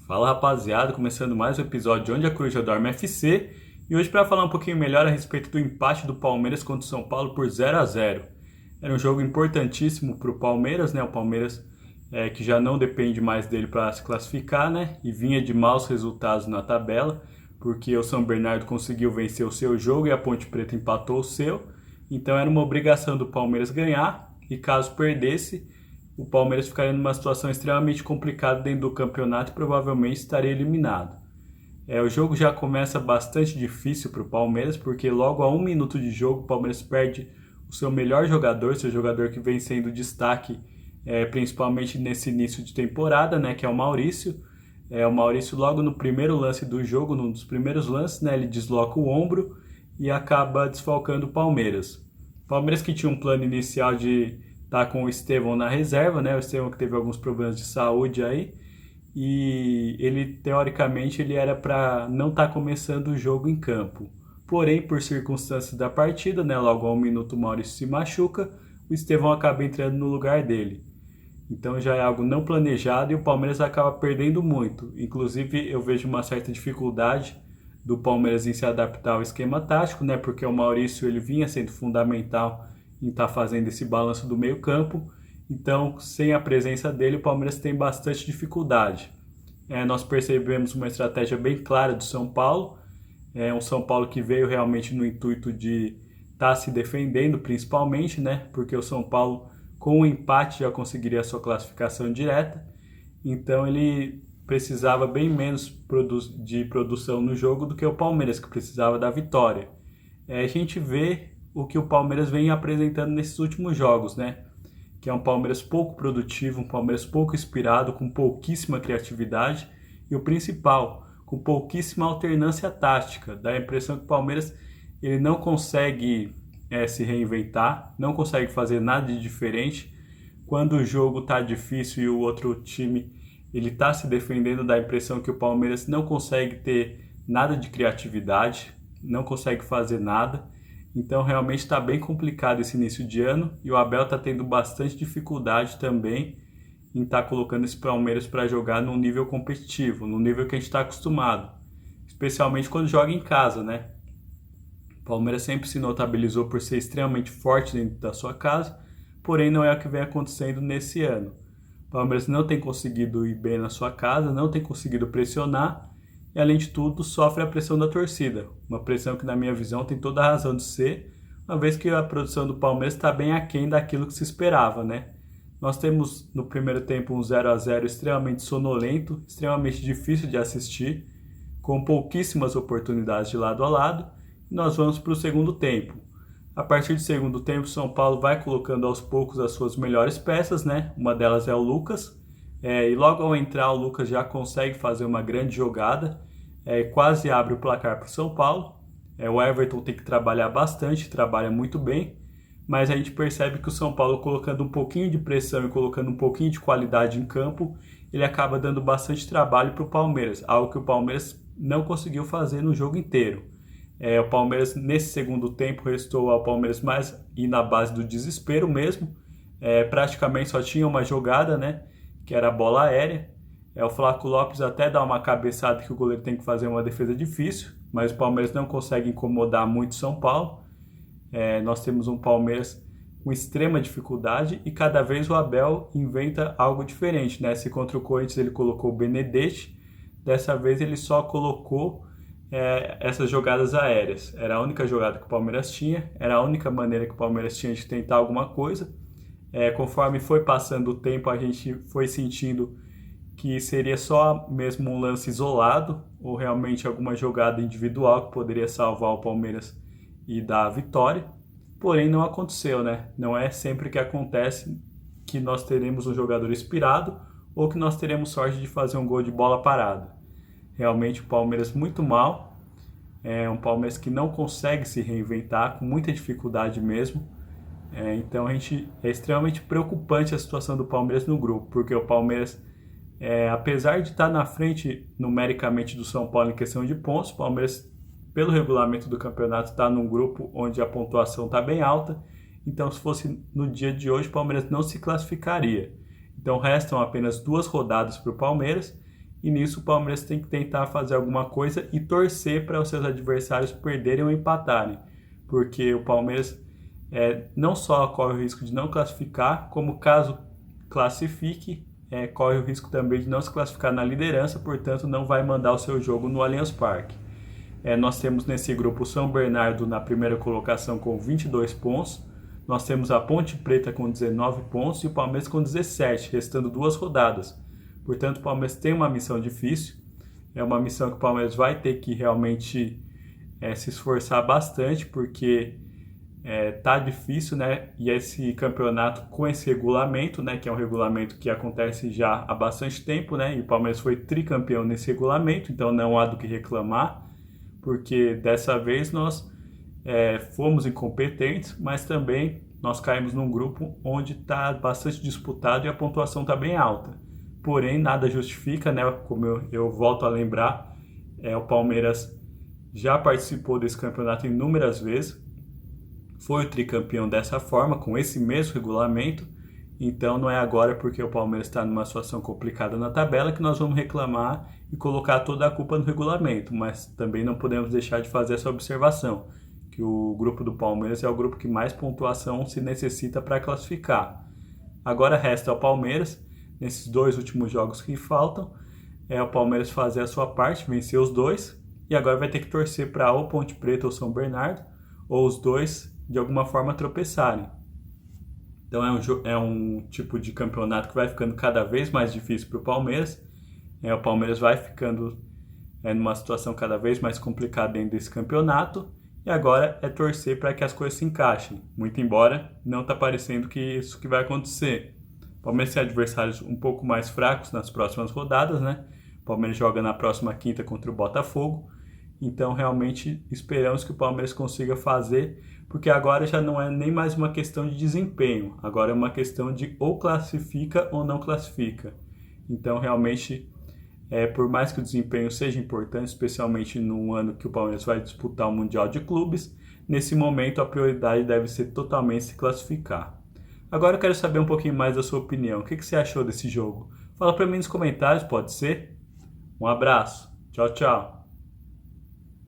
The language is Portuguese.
Fala rapaziada, começando mais um episódio de Onde a Coruja Dorme FC e hoje para falar um pouquinho melhor a respeito do empate do Palmeiras contra o São Paulo por 0-0. Era um jogo importantíssimo para o Palmeiras, né? O Palmeiras que já não depende mais dele para se classificar, né? E vinha de maus resultados na tabela, porque o São Bernardo conseguiu vencer o seu jogo e a Ponte Preta empatou o seu. Então era uma obrigação do Palmeiras ganhar e caso perdesse, o Palmeiras ficaria numa situação extremamente complicada dentro do campeonato e provavelmente estaria eliminado. O jogo já começa bastante difícil para o Palmeiras, porque logo a 1 minuto de jogo o Palmeiras perde o seu melhor jogador, seu jogador que vem sendo destaque, principalmente nesse início de temporada, né, que é o Maurício. O Maurício logo no primeiro lance do jogo, num dos primeiros lances, né, ele desloca o ombro e acaba desfalcando o Palmeiras. O Palmeiras que tinha um plano inicial de tá com o Estevão na reserva, né? O Estevão que teve alguns problemas de saúde aí e ele teoricamente ele era para não estar começando o jogo em campo. Porém, por circunstâncias da partida, né? Logo a 1 minuto o Maurício se machuca, o Estevão acaba entrando no lugar dele. Então já é algo não planejado e o Palmeiras acaba perdendo muito. Inclusive eu vejo uma certa dificuldade do Palmeiras em se adaptar ao esquema tático, né? Porque o Maurício ele vinha sendo fundamental em estar fazendo esse balanço do meio campo, então sem a presença dele o Palmeiras tem bastante dificuldade. Nós percebemos uma estratégia bem clara do São Paulo, um São Paulo que veio realmente no intuito de estar se defendendo principalmente, né? Porque o São Paulo com o empate já conseguiria a sua classificação direta, então ele precisava bem menos de produção no jogo do que o Palmeiras, que precisava da vitória. A gente vê o que o Palmeiras vem apresentando nesses últimos jogos, né? Que é um Palmeiras pouco produtivo, um Palmeiras pouco inspirado, com pouquíssima criatividade e o principal, com pouquíssima alternância tática. Dá a impressão que o Palmeiras ele não consegue se reinventar, não consegue fazer nada de diferente. Quando o jogo está difícil e o outro time ele está se defendendo, dá a impressão que o Palmeiras não consegue ter nada de criatividade, não consegue fazer nada. Então realmente está bem complicado esse início de ano e o Abel está tendo bastante dificuldade também em estar colocando esse Palmeiras para jogar num nível competitivo, no nível que a gente está acostumado, especialmente quando joga em casa, né? O Palmeiras sempre se notabilizou por ser extremamente forte dentro da sua casa, porém não é o que vem acontecendo nesse ano. O Palmeiras não tem conseguido ir bem na sua casa, não tem conseguido pressionar, e além de tudo sofre a pressão da torcida, uma pressão que na minha visão tem toda a razão de ser, uma vez que a produção do Palmeiras está bem aquém daquilo que se esperava, né? Nós temos no primeiro tempo um 0-0 extremamente sonolento, extremamente difícil de assistir, com pouquíssimas oportunidades de lado a lado, e nós vamos para o segundo tempo. A partir do segundo tempo, o São Paulo vai colocando aos poucos as suas melhores peças, né? Uma delas é o Lucas, e logo ao entrar o Lucas já consegue fazer uma grande jogada, quase abre o placar para o São Paulo. O Everton tem que trabalhar bastante, trabalha muito bem, mas a gente percebe que o São Paulo colocando um pouquinho de pressão e colocando um pouquinho de qualidade em campo, ele acaba dando bastante trabalho para o Palmeiras, algo que o Palmeiras não conseguiu fazer no jogo inteiro. O Palmeiras nesse segundo tempo restou ao Palmeiras mais ir na base do desespero mesmo, praticamente só tinha uma jogada, né? Que era a bola aérea. O Flaco Lopes até dá uma cabeçada que o goleiro tem que fazer uma defesa difícil, mas o Palmeiras não consegue incomodar muito o São Paulo. Nós temos um Palmeiras com extrema dificuldade e cada vez o Abel inventa algo diferente, né? Se contra o Corinthians ele colocou o Benedetti, dessa vez ele só colocou essas jogadas aéreas. Era a única jogada que o Palmeiras tinha, era a única maneira que o Palmeiras tinha de tentar alguma coisa. Conforme foi passando o tempo, a gente foi sentindo que seria só mesmo um lance isolado ou realmente alguma jogada individual que poderia salvar o Palmeiras e dar a vitória. Porém, não aconteceu, né? Não é sempre que acontece que nós teremos um jogador inspirado ou que nós teremos sorte de fazer um gol de bola parada. Realmente o Palmeiras muito mal, um Palmeiras que não consegue se reinventar, com muita dificuldade mesmo. Então é extremamente preocupante a situação do Palmeiras no grupo, porque o Palmeiras, apesar de estar na frente numericamente do São Paulo em questão de pontos, o Palmeiras, pelo regulamento do campeonato, está num grupo onde a pontuação está bem alta, então se fosse no dia de hoje, o Palmeiras não se classificaria. Então restam apenas 2 rodadas para o Palmeiras, e nisso o Palmeiras tem que tentar fazer alguma coisa e torcer para os seus adversários perderem ou empatarem, porque o Palmeiras não só corre o risco de não classificar, como caso classifique, corre o risco também de não se classificar na liderança, portanto não vai mandar o seu jogo no Allianz Parque. Nós temos nesse grupo o São Bernardo na primeira colocação com 22 pontos, nós temos a Ponte Preta com 19 pontos e o Palmeiras com 17, restando 2 rodadas. Portanto, o Palmeiras tem uma missão difícil, é uma missão que o Palmeiras vai ter que realmente se esforçar bastante, porque tá difícil, né? E esse campeonato com esse regulamento, né? Que é um regulamento que acontece já há bastante tempo, né? E o Palmeiras foi tricampeão nesse regulamento, então não há do que reclamar, porque dessa vez nós fomos incompetentes, mas também nós caímos num grupo onde está bastante disputado e a pontuação está bem alta. Porém, nada justifica, né? Como eu volto a lembrar, o Palmeiras já participou desse campeonato inúmeras vezes, foi o tricampeão dessa forma, com esse mesmo regulamento, então não é agora porque o Palmeiras está numa situação complicada na tabela que nós vamos reclamar e colocar toda a culpa no regulamento, mas também não podemos deixar de fazer essa observação, que o grupo do Palmeiras é o grupo que mais pontuação se necessita para classificar. Agora resta ao Palmeiras, nesses 2 últimos jogos que faltam, o Palmeiras fazer a sua parte, vencer os 2, e agora vai ter que torcer para ou Ponte Preta ou São Bernardo, ou os 2 de alguma forma tropeçarem. Então é um tipo de campeonato que vai ficando cada vez mais difícil para o Palmeiras. O Palmeiras vai ficando numa situação cada vez mais complicada dentro desse campeonato. E agora é torcer para que as coisas se encaixem. Muito embora não está parecendo que isso que vai acontecer. O Palmeiras tem adversários um pouco mais fracos nas próximas rodadas, né? O Palmeiras joga na próxima quinta contra o Botafogo. Então realmente esperamos que o Palmeiras consiga fazer, porque agora já não é nem mais uma questão de desempenho, agora é uma questão de ou classifica ou não classifica. Então realmente, por mais que o desempenho seja importante, especialmente no ano que o Palmeiras vai disputar o Mundial de Clubes, nesse momento a prioridade deve ser totalmente se classificar. Agora eu quero saber um pouquinho mais da sua opinião, o que você achou desse jogo? Fala para mim nos comentários, pode ser? Um abraço, tchau, tchau!